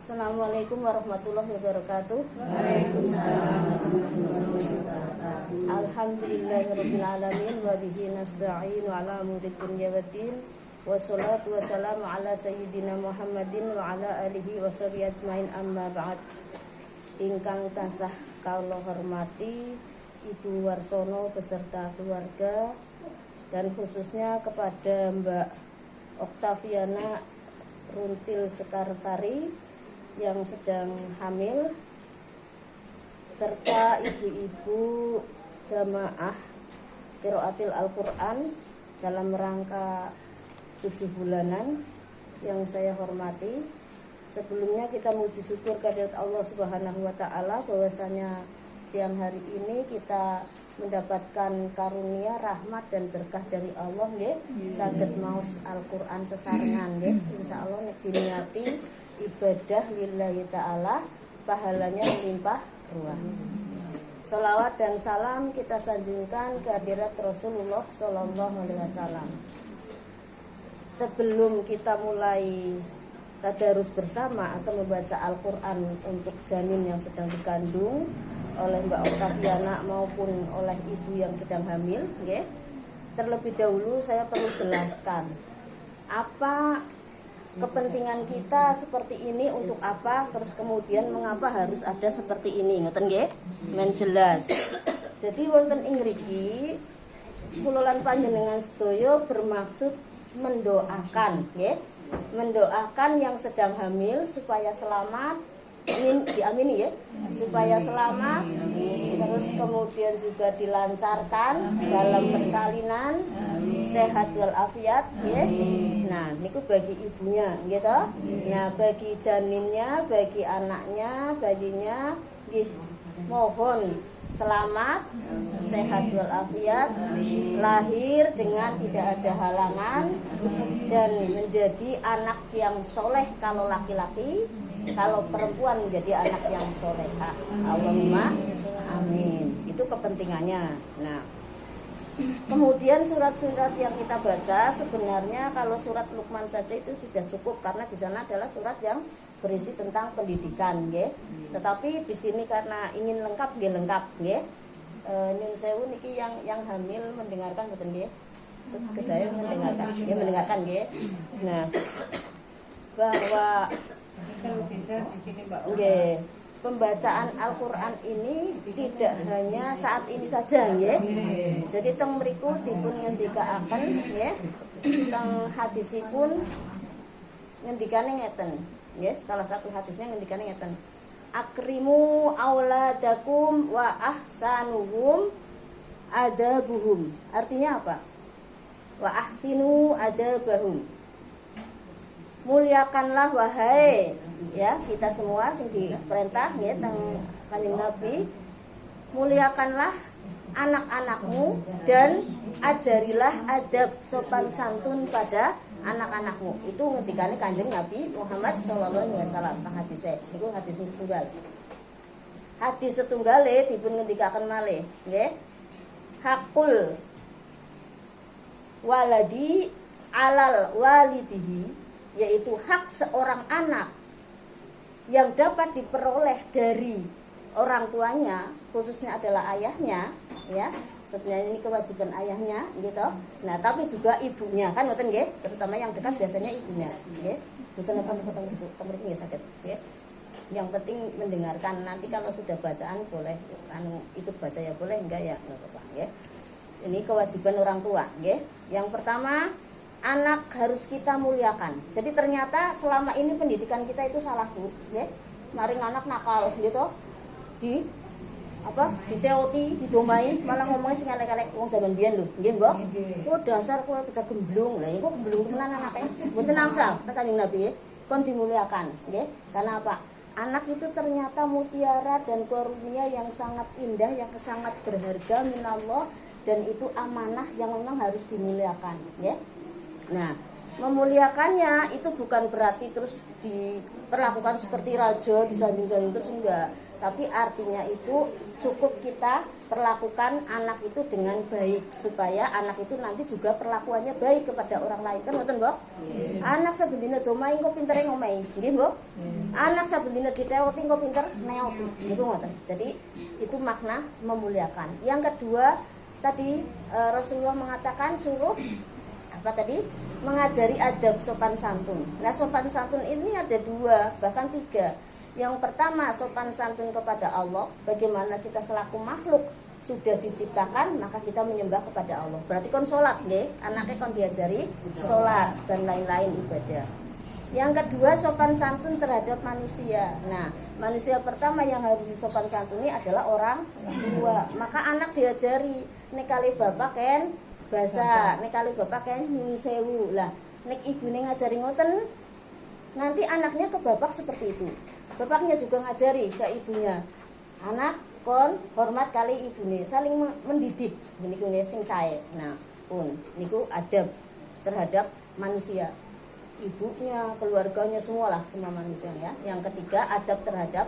Assalamualaikum warahmatullahi wabarakatuh. Waalaikumsalam warahmatullahi wabarakatuh. Alhamdulillahirabbil alamin wa bihi nasta'in ala umuri dunya waddin. Wassalatu wassalamu ala sayyidina Muhammadin wa ala alihi wa sahbihi ajmain, amma ba'd. Ingkang tansah kawula hormati Ibu Warsono beserta keluarga, dan khususnya kepada Mbak Oktaviana Runtil Sekarsari yang sedang hamil, serta ibu-ibu jamaah qiraatil Al-Quran dalam rangka 7 bulanan yang saya hormati. Sebelumnya kita muji syukur kehadirat Allah Subhanahu wa Ta'ala bahwasanya siang hari ini kita mendapatkan karunia, rahmat dan berkah dari Allah nggih. Saged maos Al-Qur'an sesarengan nggih. Insyaallah nek diniati ibadah lillahi ta'ala, pahalanya melimpah ruah. Salawat dan salam kita sanjungkan kehadirat Rasulullah sallallahu alaihi wasallam. Sebelum kita mulai tadarus bersama atau membaca Al-Qur'an untuk janin yang sedang dikandung oleh Mbak Oktaviana maupun oleh ibu yang sedang hamil, nggih. Terlebih dahulu saya perlu jelaskan apa kepentingan kita seperti ini, untuk apa, terus kemudian mengapa harus ada seperti ini, ngoten nggih? Men jelas. Jadi wonten ing mriki kula lan panjenengan sedaya bermaksud mendoakan, nggih. Mendoakan yang sedang hamil supaya selamat. Diamini ya, supaya selamat, terus kemudian juga dilancarkan dalam persalinan, sehat walafiat ya. Nah, niku bagi ibunya gitu. Nah, bagi janinnya, bagi anaknya, bayinya mohon selamat, sehat walafiat, lahir dengan tidak ada halangan, dan menjadi anak yang soleh kalau laki-laki, kalau perempuan menjadi anak yang solehah. Allahumma amin. Itu kepentingannya. Nah, kemudian surat-surat yang kita baca, sebenarnya kalau surat Luqman saja itu sudah cukup, karena di sana adalah surat yang berisi tentang pendidikan, nggih. Tetapi di sini karena ingin lengkap, nggih lengkap, nggih. Nyun sewu niki yang hamil mendengarkan mboten nggih? Kedaya mendengarkan, nggih mendengarkan nggih. Nah, bahwa Kalau bisa di sini Mbak Oka. nggih, pembacaan Al-Qur'an ini tidak hanya saat ini saja nggih. Jadi teng mriku dipun ngendikaaken nggih, teng hadisipun ngendikane ngeten. Yes, salah satu hadisnya ngendikane ngeten. Akrimu auladakum wa ahsanuhum adabuhum. Artinya apa? Wa ahsinu adabahum. Muliakanlah wahai ya kita semua sing diperintah ya teng Kanjeng Nabi, muliakanlah anak-anakmu dan ajarilah adab sopan santun pada anak-anakmu. Itu ngendikane Kanjeng Nabi Muhammad sallallahu alaihi wasallam teng hadis niku hadis setunggal. Hadis setunggale dipun ngendikaken malih nggih. Hakul waladi alal walidihi, yaitu hak seorang anak yang dapat diperoleh dari orang tuanya, khususnya adalah ayahnya ya. Sebenarnya ini kewajiban ayahnya gitu. Nah, tapi juga ibunya kan ngoten nggih, terutama yang dekat biasanya ibunya nggih. Boten apa-apa temen nggih saged nggih. Yang penting mendengarkan, nanti kalau sudah bacaan boleh ikut baca ya boleh, enggak ya enggak apa-apa nggih. Ini kewajiban orang tua nggih. Yang pertama, anak harus kita muliakan. Jadi ternyata selama ini pendidikan kita itu salah, Bu, nggih. Maring anak nakal gitu. Di teoti, didomai, malah ngomongnya sing elek-elek wong zaman biyen lho. Nggih, Mbok. Oh, dasar kowe pecah gemblung. Lah iku gemblung tenan anake. Mboten angsal tekan Nabi nggih. Kon dimuliakan, nggih. Karena apa? Anak itu ternyata mutiara dan karunia yang sangat indah, yang sangat berharga minallah, dan itu amanah yang memang harus dimuliakan, nggih. Nah, memuliakannya itu bukan berarti terus diperlakukan seperti raja, disanjung-sanjung terus enggak. tapi artinya itu cukup kita perlakukan anak itu dengan baik supaya anak itu nanti juga perlakuannya baik kepada orang lain. Kan ngoten, Mbok? Anak saben dina do main kok pintere ngomahi. Nggih, Mbok? Anak saben dina ditewoti kok pinter neoti. Niku ngoten. Jadi itu makna memuliakan. Yang kedua, tadi Rasulullah mengatakan suruh apa tadi? Mengajari adab sopan santun. Nah, sopan santun ini ada 2, bahkan 3. Yang pertama, sopan santun kepada Allah. Bagaimana kita selaku makhluk sudah diciptakan, maka kita menyembah kepada Allah. Berarti kon sholat, nggih. Anaknya kon diajari sholat dan lain-lain ibadah. Yang kedua, sopan santun terhadap manusia. Nah, manusia pertama yang harus disopan santuni adalah orang tua. Maka anak diajari, nek kali bapak kan basa, nek kali bapak kan nyuwun sewu. Lah, nek ibune ngajari ngoten, nanti anaknya ke bapak seperti itu. Bapaknya juga ngajari ke ibunya. Anak kon hormat kali ibune, saling mendidik. Niku nggih sing sae. Nah, pun niku adab terhadap manusia. Ibunya, keluarganya semualah, semua manusia ya. Yang ketiga, adab terhadap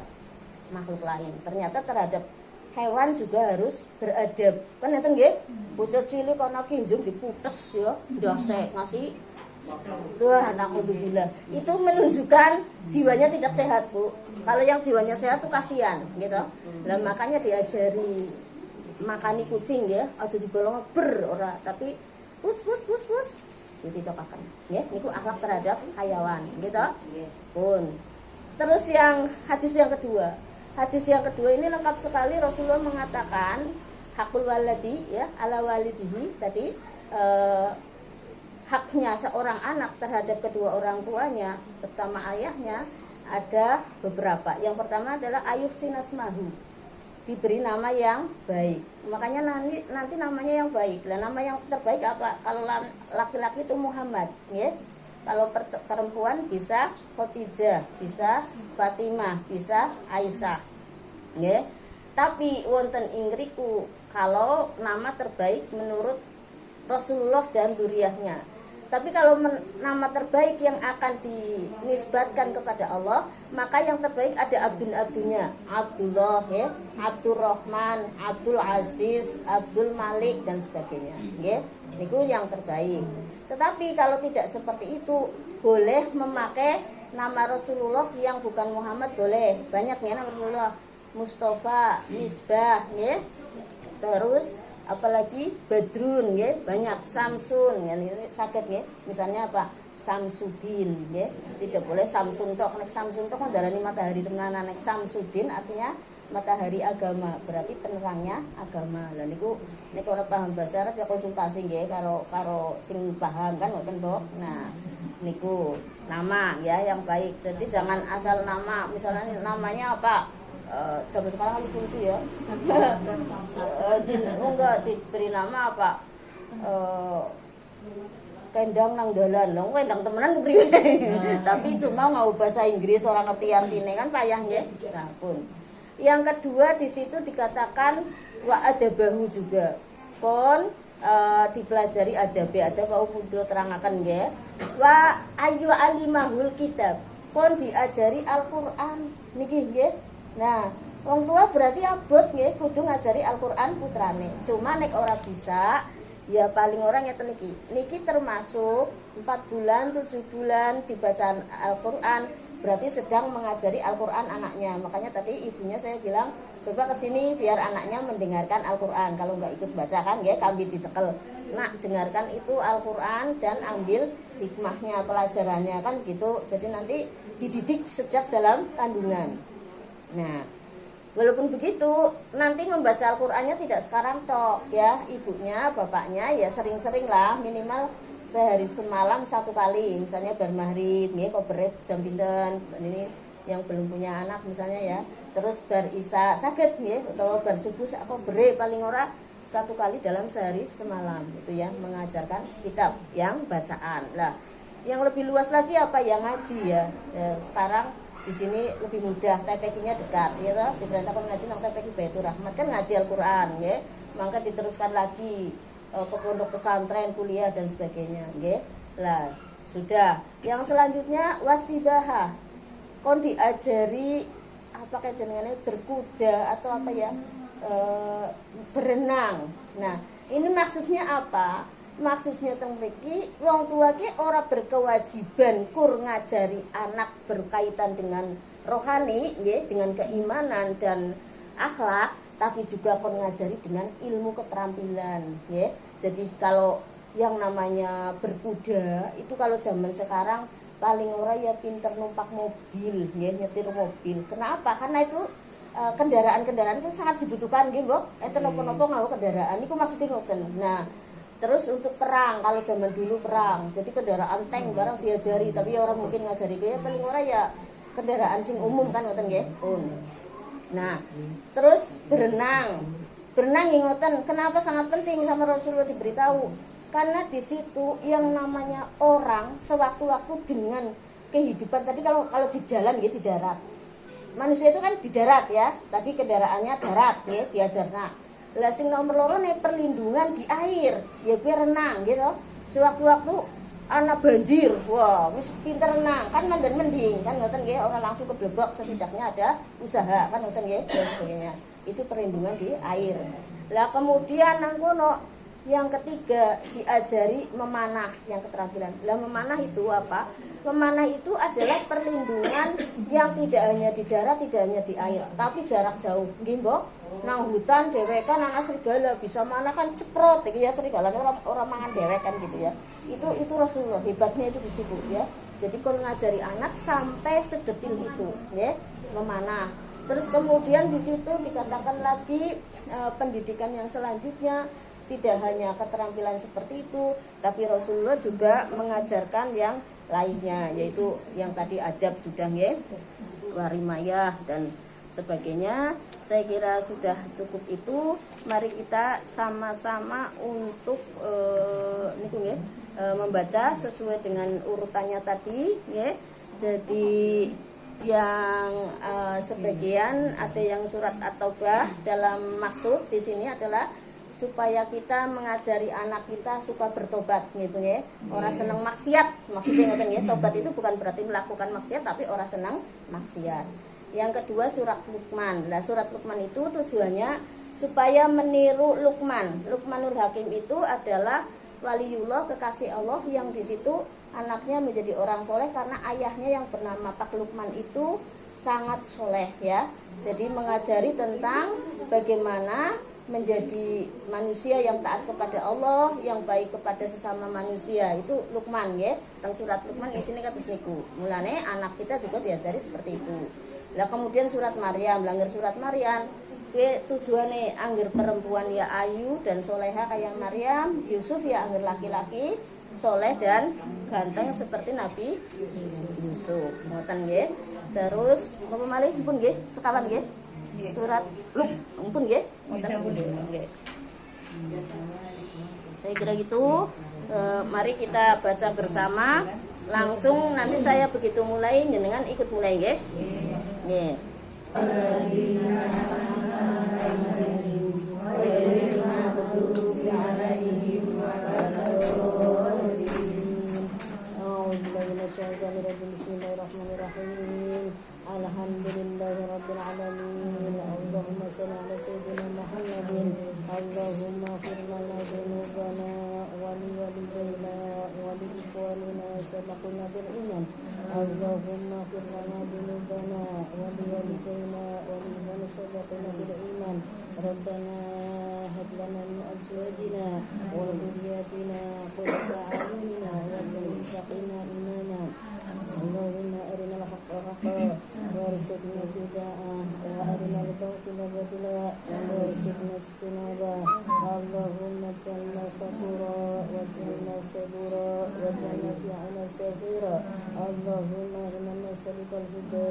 makhluk lain. Ternyata terhadap hewan juga harus beradab. Kan ngeten nggih? Bocah cilik ana kinjung diputes ya, ndasek ngasih. Wah, naudzubillah. Itu menunjukkan jiwanya tidak sehat, Bu. Kalau yang jiwanya sehat tuh kasihan, gitu. Lah makanya diajari makani kucing ya, aja dibolong ber ora, tapi pus. Ditokaken. Nggih, niku akhlak terhadap hayawan, gitu. Pun. Terus yang hadis yang kedua. Hadis yang kedua ini lengkap sekali. Rasulullah mengatakan hakul waladi ya, ala walidihi tadi haknya seorang anak terhadap kedua orang tuanya, pertama ayahnya, ada beberapa. Yang pertama adalah ayuh sinasmahu, diberi nama yang baik. Makanya nanti namanya yang baik. Lah nama yang terbaik apa? Kalau laki-laki itu Muhammad, ya. Kalau perempuan bisa Khadijah, bisa Fatimah, bisa Aisyah. Ya. Tapi wonten ingriku kalau nama terbaik menurut Rasulullah dan dzurriyyahnya. Tapi kalau nama terbaik yang akan dinisbatkan kepada Allah, maka yang terbaik ada abdun-abdunya. Abdullah, ya, Abdurrahman, Abdul Aziz, Abdul Malik dan sebagainya. Ya, itu yang terbaik. Tetapi kalau tidak seperti itu, boleh memakai nama Rasulullah yang bukan Muhammad, boleh. Banyak ya nama Rasulullah. Mustafa, Misbah, ya. Terus apalagi Badrun ya, banyak Samsun ya, ini sakit ya. Misalnya apa? Samsudin ya. Tidak boleh Samsun tok. Nek Samsun tok ndarani matahari tenanan. Nek Samsudin artinya matahari agama, berarti penerangnya agama. Lah niku nek ora paham bahasa Arab ya konsultasi nggih karo sing paham kan ngoten to. Nah, niku nama ya yang baik. Jadi jangan asal nama, misalnya namanya apa? Zaman sekarang kan lucu ya. Enggak diberi nama apa? Kendang nang dalan. Lho kendang temenan kepriwe. Tapi cuma mau bahasa Inggris orang ngerti artine kan payah nggih. Nah, pun. Yang kedua di situ dikatakan wa adabahu juga. Kon dipelajari adabe, adab mau kula terangaken nggih. Wa ayu alimahul kitab. Kon diajari Al-Qur'an niki nggih. Nah, wong tua berarti abot nggih kudu ngajari Al-Qur'an putrane. Cuma nek ora bisa, ya paling orang ngeten niki. Niki termasuk 4 bulan, 7 bulan dibaca Al-Qur'an, berarti sedang mengajari Al-Qur'an anaknya. Makanya tadi ibunya saya bilang, coba ke sini biar anaknya mendengarkan Al-Qur'an. Kalau enggak ikut baca kan nggih kambit dicekel. Nak, dengarkan itu Al-Qur'an dan ambil hikmahnya, pelajarannya kan gitu. Jadi nanti dididik sejak dalam kandungan. Nah, walaupun begitu, nanti membaca Al-Qur'annya tidak sekarang tok ya, ibunya, bapaknya ya sering-sering lah, minimal sehari semalam 1 kali, misalnya bar maghrib, nggih kok beret jam pinten, ini yang belum punya anak misalnya ya, terus bar isya saged nggih, atau bar subuh sak bere paling ora 1 kali dalam sehari semalam, itu ya, mengajarkan kitab yang bacaan. Lah, yang lebih luas lagi apa yang ngaji ya, sekarang di sini lebih mudah, TPQ-nya dekat ya toh, diperintahkan ngaji nang TPQ Baitur Rahmat kan ngaji Al-Qur'an nggih. Maka diteruskan lagi ke pondok pesantren, kuliah dan sebagainya nggih. Lah, sudah. Yang selanjutnya wasibaha. Kon diajari apakah jenengannya berkuda atau apa ya, berenang. Nah, ini maksudnya apa? Maksudnya teng mriki wong tua ki ora berkewajiban kur ngajari anak berkaitan dengan rohani, nggih, dengan keimanan dan akhlak, tapi juga kon ngajari dengan ilmu keterampilan, nggih. Jadi kalau yang namanya berkuda itu kalau zaman sekarang paling ora ya pinter numpak mobil, nggih, nyetir mobil. Kenapa? Karena itu kendaraan-kendaraan itu sangat dibutuhkan, nggih, Mbok. Enten napa-napa nggawa kendaraan iku maksudnya ngoten. Nah, terus untuk perang, kalau zaman dulu perang, jadi kendaraan tank barang diajari, tapi orang mungkin ngajari ya paling ora ya kendaraan sing umum kan ngoten nggih. Nah, terus berenang. Berenang nggih ngoten, kenapa sangat penting sama Rasulullah diberitahu? Karena di situ yang namanya orang sewaktu-waktu dengan kehidupan tadi kalau di jalan gitu di darat. Manusia itu kan di darat ya. Tadi kendaraannya darat nggih diajarna. Lah sing nomor loro nih perlindungan di air, ya gue renang gitu. Sewaktu-waktu anak banjir, wah wis pinter renang kan mandan mending kan ngoten nggih, orang langsung keblebok, setidaknya ada usaha kan ngoten nggih dan sebagainya. Itu perlindungan di air. Lah kemudian nang kono yang ketiga diajari memanah, yang keterampilan. Lah memanah itu apa? Memanah itu adalah perlindungan yang tidak hanya di darat, tidak hanya di air, tapi jarak jauh. Nggih, Mbok. Nang hutan dewekan anak serigala bisa mana kan ceprot iki ya, serigalane orang mangan dewekan gitu ya. Itu Rasulullah hebatnya itu di situ ya. Jadi kon ngajari anak sampai sedetil itu, ya, memanah. Terus kemudian di situ dikatakan lagi pendidikan yang selanjutnya tidak hanya keterampilan seperti itu, tapi Rasulullah juga mengajarkan yang lainnya, yaitu yang tadi adab sudah ya, warimayah dan sebagainya. Saya kira sudah cukup itu. Mari kita sama-sama untuk membaca sesuai dengan urutannya tadi ya. Jadi yang sebagian ada yang surat at-taubah, dalam maksud di sini adalah supaya kita mengajari anak kita suka bertobat gitu ya. Orang senang maksiat, maksudnya ngoten ya. Tobat itu bukan berarti melakukan maksiat, tapi orang senang maksiat. Yang kedua surat Luqman. Nah, surat Luqman itu tujuannya supaya meniru Luqman. Luqmanul Hakim itu adalah waliullah, kekasih Allah, yang di situ anaknya menjadi orang soleh karena ayahnya yang bernama Pak Luqman itu sangat soleh ya. Jadi mengajari tentang bagaimana menjadi manusia yang taat kepada Allah, yang baik kepada sesama manusia. Itu Luqman ya. Tentang surat Luqman di sini kados niku. Mulane anak kita juga diajari seperti itu. Lah kemudian surat Maryam, langgar surat Maryam, tujuannya angger perempuan ya ayu dan soleha kayak Maryam, Yusuf ya angger laki-laki soleh dan ganteng seperti Nabi Yusuf. Ngoten nggih. Terus apa malih pun nggih, sekawan nggih. Surat Luk pun nggih. Ngoten nggih. Saya kira gitu. Mari kita baca bersama. Langsung nanti saya begitu mulai jenengan ikut mulai nggih. Nggih. Bismillahirrahmanirrahim. Alhamdulillahirabbil alamin. Allahumma shalli ala sayyidina Muhammadin. Allahumma ighfir lana dhunubana wa li walidayna wa li ikhwanina sabaquna bil iman. Allahumma ighfir lana dhunubana wa li walidayna wa li man sabaquna bil iman. Rabbana hab lana min azwajina wa dhurriyyatina qurrata a'yunina waj'alna lil-muttaqina imama. Allahumma arinal haqqa haqqan warzuqna ittiba'ah wa arinal batila batila warzuqna ijtinabah. Allahumma ij'alna sabura waj'alna sabura waj'alna fi'ala sabira. Allahumma inna nas'aluka al-huda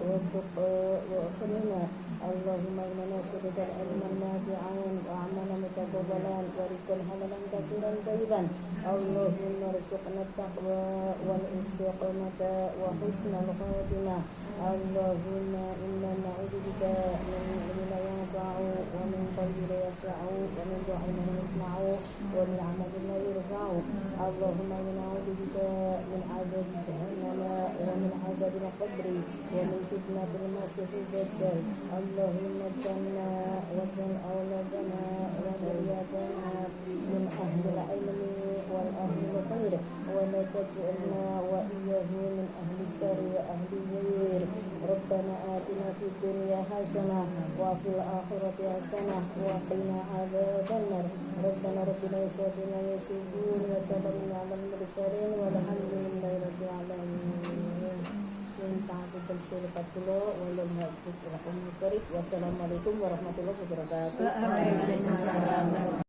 wat-tuqa wa akhlana. Allahumma inna nas'aluka al-ilman nafi'an wa 'amalan mutaqabbalan wa rizqan halalan kathiran thayyiban. Allahumma arzuqna at-taqwa wal istiqamata wa husnal khatimah. Allahumma Allahumma inna na'udzubika min ilmin la yanfa'u wa min qalbin la yas'a'u wa min du'ain la yasma'u wa min 'amalin la yurfa'u. Allahumma inna na'udzubika min 'adzabi jahannam wa min 'adzabil qabri wa min fitnatil masiihid dajjal. Allahumma janna wa jan auladana wa dzurriyyatana min ahlil ilmi wal ahlil khair wa la taj'alna wa iyyahu min ahli syarri wa ahli ghair. Rabbana atina fid dunya hasanah wa fil akhirati hasanah wa qina adzabannar. Rabbana rabbina yasadina yasudun wa salamun 'alal mursalin walhamdulillahi rabbil alamin. Wassalamualaikum warahmatullahi wabarakatuh. Waalaikumsalam.